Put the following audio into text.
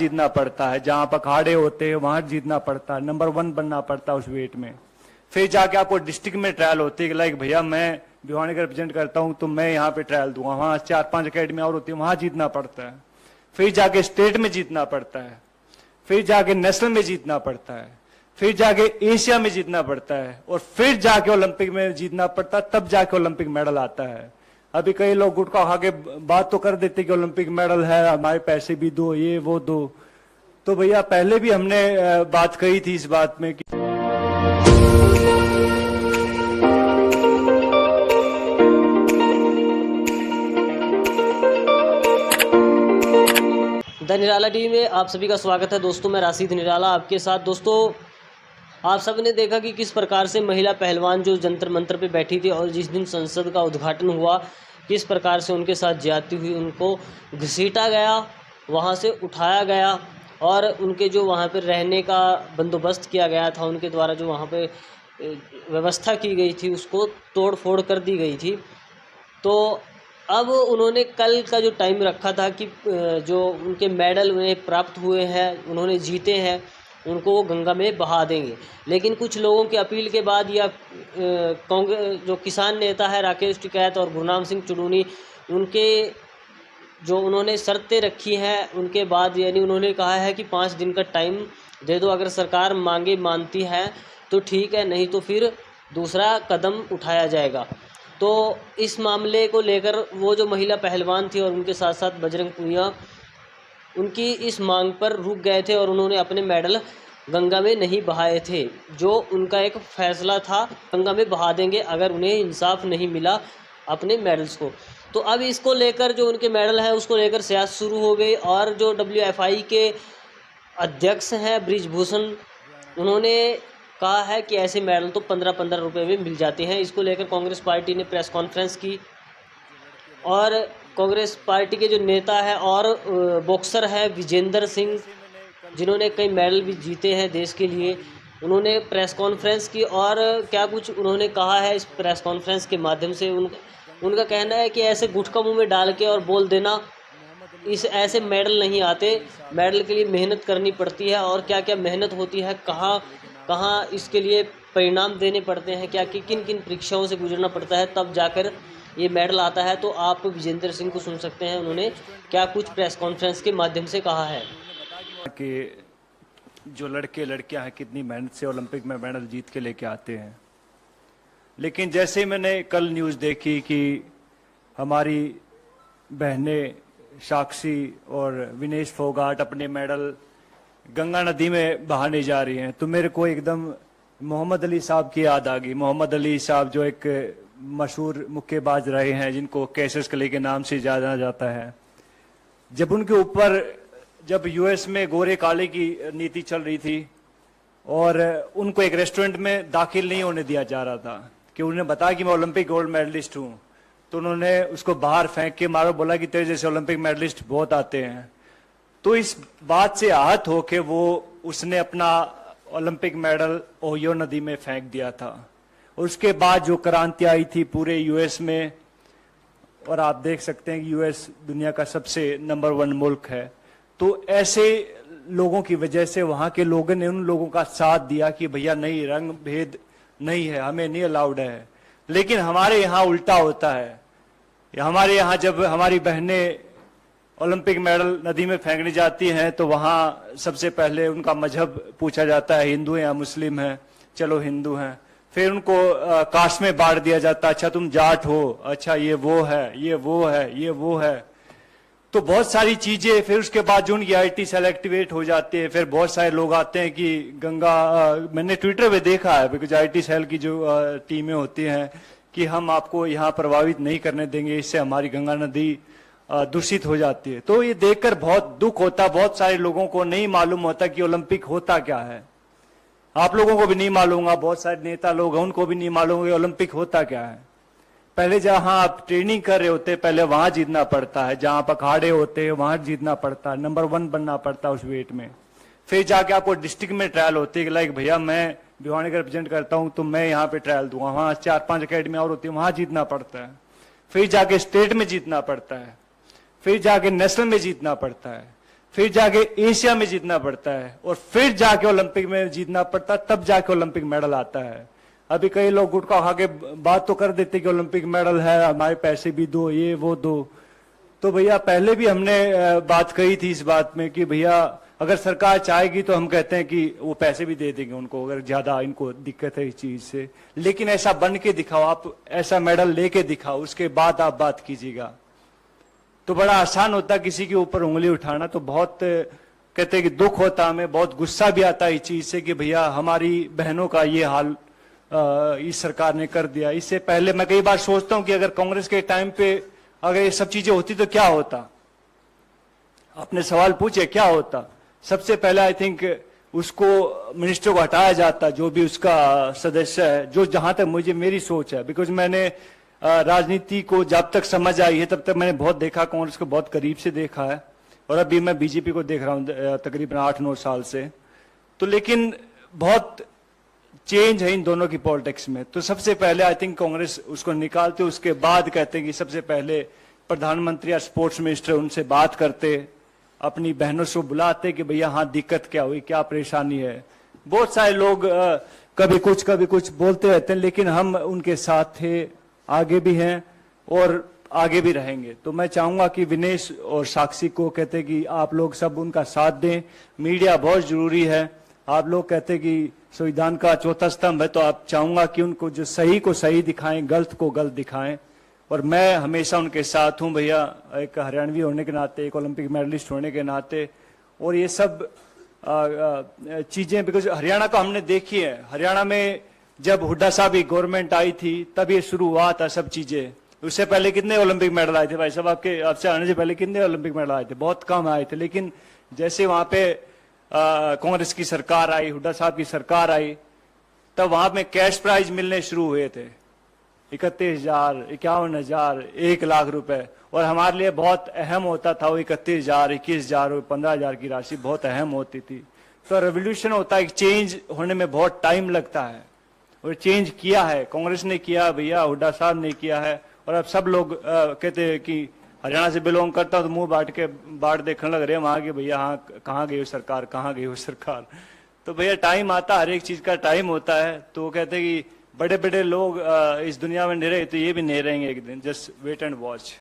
जीतना पड़ता है, जहां पर अखाड़े होते हैं वहां जीतना पड़ता है, नंबर 1 बनना पड़ता है उस वेट में। फिर जाके आपको डिस्ट्रिक्ट में ट्रायल होती है कि लाइक भैया मैं भिवानी का रिप्रेजेंट करता हूं तो मैं यहाँ पे ट्रायल दूंगा, वहां 4-5 अकेडमी और होती है, वहां जीतना पड़ता है। फिर जाके स्टेट में जीतना पड़ता है, फिर जाके नेशनल में जीतना पड़ता है, फिर जाके एशिया में जीतना पड़ता है, और फिर जाके ओलंपिक में जीतना पड़ता है, तब जाके ओलंपिक मेडल आता है। अभी कई लोग गुटखा खा के बात तो कर देते कि ओलंपिक मेडल है, हमारे पैसे भी दो, ये वो दो। तो भैया पहले भी हमने बात कही थी इस बात में कि द निराला टीवी में आप सभी का स्वागत है। दोस्तों मैं राशिद निराला आपके साथ। दोस्तों आप सब ने देखा कि किस प्रकार से महिला पहलवान जो जंतर मंतर पे बैठी थी और जिस दिन संसद का उद्घाटन हुआ किस प्रकार से उनके साथ ज्यादती हुई, उनको घसीटा गया, वहां से उठाया गया और उनके जो वहां पर रहने का बंदोबस्त किया गया था, उनके द्वारा जो वहां पे व्यवस्था की गई थी उसको तोड़ फोड़ कर दी गई थी। तो अब उन्होंने कल का जो टाइम रखा था कि जो उनके मेडल उन्हें प्राप्त हुए हैं, उन्होंने जीते हैं, उनको वो गंगा में बहा देंगे। लेकिन कुछ लोगों की अपील के बाद या कांग्रेस जो किसान नेता है राकेश टिकैत और गुरनाम सिंह चुड़ूनी, उनके जो उन्होंने शर्तें रखी हैं उनके बाद यानी उन्होंने कहा है कि 5 दिन का टाइम दे दो, अगर सरकार मांगे मानती है तो ठीक है, नहीं तो फिर दूसरा कदम उठाया जाएगा। तो इस मामले को लेकर वो जो महिला पहलवान थी और उनके साथ साथ बजरंग पुनिया उनकी इस मांग पर रुक गए थे और उन्होंने अपने मेडल गंगा में नहीं बहाए थे। जो उनका एक फैसला था गंगा में बहा देंगे अगर उन्हें इंसाफ नहीं मिला अपने मेडल्स को। तो अब इसको लेकर जो उनके मेडल हैं उसको लेकर सियासत शुरू हो गई और जो WFI के अध्यक्ष हैं ब्रिजभूषण, उन्होंने कहा है कि ऐसे मेडल तो 15-15 रुपये में मिल जाते हैं। इसको लेकर कांग्रेस पार्टी ने प्रेस कॉन्फ्रेंस की और कांग्रेस पार्टी के जो नेता है और बॉक्सर है विजेंद्र सिंह, जिन्होंने कई मेडल भी जीते हैं देश के लिए, उन्होंने प्रेस कॉन्फ्रेंस की और क्या कुछ उन्होंने कहा है इस प्रेस कॉन्फ्रेंस के माध्यम से। उनका कहना है कि ऐसे गुटखा मुंह में डाल के और बोल देना, इस ऐसे मेडल नहीं आते, मेडल के लिए मेहनत करनी पड़ती है और क्या क्या मेहनत होती है, कहाँ इसके लिए परिणाम देने पड़ते हैं, क्या किन किन परीक्षाओं से गुजरना पड़ता है, तब जाकर ये मेडल आता है। तो आप विजेंद्र सिंह को सुन सकते हैं, उन्होंने क्या कुछ प्रेस कॉन्फ्रेंस के माध्यम से कहा है कि जो लड़के लड़कियां हैं कितनी मेहनत से ओलंपिक में मेडल जीत के लेके आते हैं। लेकिन जैसे ही मैंने कल न्यूज़ देखी कि हमारी बहनें साक्षी और विनेश फोगाट अपने मेडल गंगा नदी में बहाने जा रही हैं, तो मेरे को एकदम मोहम्मद अली साहब की याद आ गई। मोहम्मद अली साहब जो एक मशहूर मुक्केबाज रहे हैं, जिनको कैसियस क्ले के नाम से जाना जाता है। जब उनके ऊपर जब यूएस में गोरे काले की नीति चल रही थी और उनको एक रेस्टोरेंट में दाखिल नहीं होने दिया जा रहा था कि उन्हें बताया कि मैं ओलंपिक गोल्ड मेडलिस्ट हूं, तो उन्होंने उसको बाहर फेंक के मारो, बोला कि तेरे जैसे ओलंपिक मेडलिस्ट बहुत आते हैं। तो इस बात से आहत होके उसने अपना ओलंपिक मेडल ओहियो नदी में फेंक दिया था। और उसके बाद जो क्रांति आई थी पूरे यूएस में, और आप देख सकते हैं कि यूएस दुनिया का सबसे नंबर 1 मुल्क है, तो ऐसे लोगों की वजह से वहां के लोगों ने उन लोगों का साथ दिया कि भैया नहीं, रंग भेद नहीं है, हमें नहीं अलाउड है। लेकिन हमारे यहाँ उल्टा होता है। हमारे यहाँ जब हमारी बहनें ओलंपिक मेडल नदी में फेंकने जाती हैं तो वहां सबसे पहले उनका मजहब पूछा जाता है, हिंदू हैं या मुस्लिम हैं, चलो हिंदू हैं। फिर उनको कास्ट में बांट दिया जाता है, अच्छा तुम जाट हो, अच्छा ये वो है, ये वो है, ये वो है। तो बहुत सारी चीजें, फिर उसके बाद जो उनकी आईटी सेल एक्टिवेट हो जाती है, फिर बहुत सारे लोग आते हैं कि गंगा, मैंने ट्विटर पे देखा है बिकॉज आईटी सेल की जो टीमें होती हैं कि हम आपको यहाँ प्रभावित नहीं करने देंगे, इससे हमारी गंगा नदी दूषित हो जाती है। तो ये देखकर बहुत दुख होता, बहुत सारे लोगों को नहीं मालूम होता कि ओलंपिक होता क्या है। आप लोगों को भी नहीं मालूम होगा, बहुत सारे नेता लोग हैं उनको भी नहीं मालूम होगा ओलंपिक होता क्या है। पहले जहां आप ट्रेनिंग कर रहे होते पहले वहां जीतना पड़ता है, जहां पर अखाड़े होते हैं वहां जीतना पड़ता है, नंबर 1 बनना पड़ता है उस वेट में। फिर जाके आपको डिस्ट्रिक्ट में ट्रायल होती है कि लाइक भैया मैं भिवानी का रिप्रेजेंट करता हूं तो मैं यहाँ पे ट्रायल दूंगा, वहां 4-5 अकेडमी और होती है, वहां जीतना पड़ता है। फिर जाके स्टेट में जीतना पड़ता है, फिर जाके नेशनल में जीतना पड़ता है, फिर जाके एशिया में जीतना पड़ता है, और फिर जाके ओलंपिक में जीतना पड़ता है, तब जाके ओलंपिक मेडल आता है। अभी कई लोग गुटखा खा के बात तो कर देते कि ओलंपिक मेडल है, हमारे पैसे भी दो, ये वो दो। तो भैया पहले भी हमने बात कही थी इस बात में कि भैया अगर सरकार चाहेगी तो हम कहते हैं कि वो पैसे भी दे देंगे उनको, अगर ज्यादा इनको दिक्कत है इस चीज से। लेकिन ऐसा बन के दिखाओ, आप ऐसा मेडल लेके दिखाओ, उसके बाद आप बात कीजिएगा। तो बड़ा आसान होता किसी के ऊपर उंगली उठाना। तो बहुत कहते हैं कि दुख होता, हमें बहुत गुस्सा भी आता है इस चीज से कि भैया हमारी बहनों का ये हाल इस सरकार ने कर दिया। इससे पहले मैं कई बार सोचता हूं कि अगर कांग्रेस के टाइम पे अगर ये सब चीजें होती तो क्या होता। अपने सवाल पूछे क्या होता। सबसे पहले आई थिंक उसको मिनिस्टर को हटाया जाता, जो भी उसका सदस्य है, जो जहां तक मुझे मेरी सोच है। बिकॉज मैंने राजनीति को जब तक समझ आई है तब तक मैंने बहुत देखा, कांग्रेस को बहुत करीब से देखा है, और अभी मैं बीजेपी को देख रहा हूं तकरीबन 8-9 साल से। तो लेकिन बहुत चेंज है इन दोनों की पॉलिटिक्स में। तो सबसे पहले आई थिंक कांग्रेस उसको निकालते, उसके बाद कहते हैं कि सबसे पहले प्रधानमंत्री या स्पोर्ट्स मिनिस्टर उनसे बात करते, अपनी बहनों से बुलाते कि भैया हाँ दिक्कत क्या हुई, क्या परेशानी है। बहुत सारे लोग कभी कुछ बोलते रहते हैं, लेकिन हम उनके साथ थे, आगे भी हैं और आगे भी रहेंगे। तो मैं चाहूंगा कि विनेश और साक्षी को कहते कि आप लोग सब उनका साथ दें। मीडिया बहुत जरूरी है। आप लोग कहते कि संविधान का चौथा स्तंभ है, तो आप चाहूंगा कि उनको जो सही को सही दिखाएं, गलत को गलत दिखाएं। और मैं हमेशा उनके साथ हूं भैया, एक हरियाणवी होने के नाते, एक ओलंपिक मेडलिस्ट होने के नाते। और ये सब चीजें बिकॉज हरियाणा का हमने देखी है। हरियाणा में जब हुड्डा साहब की गवर्नमेंट आई थी तब ये शुरू हुआ था सब चीजें। उससे पहले कितने ओलंपिक मेडल आए थे भाई साहब? आपसे आने से पहले कितने ओलंपिक मेडल आए थे? बहुत कम आए थे। लेकिन जैसे वहां पे कांग्रेस की सरकार आई, हुड्डा साहब की सरकार आई, तब वहां में कैश प्राइज मिलने शुरू हुए थे, 31,000, 51,000, 1,00,000 रुपए। और हमारे लिए बहुत अहम होता था वो 31,000, 21,000 और 15,000 की राशि बहुत अहम होती थी। तो रेवोल्यूशन होता है, चेंज होने में बहुत टाइम लगता है, और चेंज किया है, कांग्रेस ने किया भैया, हुड्डा साहब ने किया है। और अब सब लोग कहते हैं कि हरियाणा से बिलोंग करता हूं तो मुंह बांट देखने लग रहे हैं वहां के भैया, हाँ कहाँ गई हो सरकार, कहाँ गई हो सरकार। तो भैया टाइम आता, हर एक चीज का टाइम होता है। तो कहते हैं कि बड़े बड़े लोग इस दुनिया में नहीं रहे, तो ये भी नहीं रहेंगे एक दिन। Just wait and watch.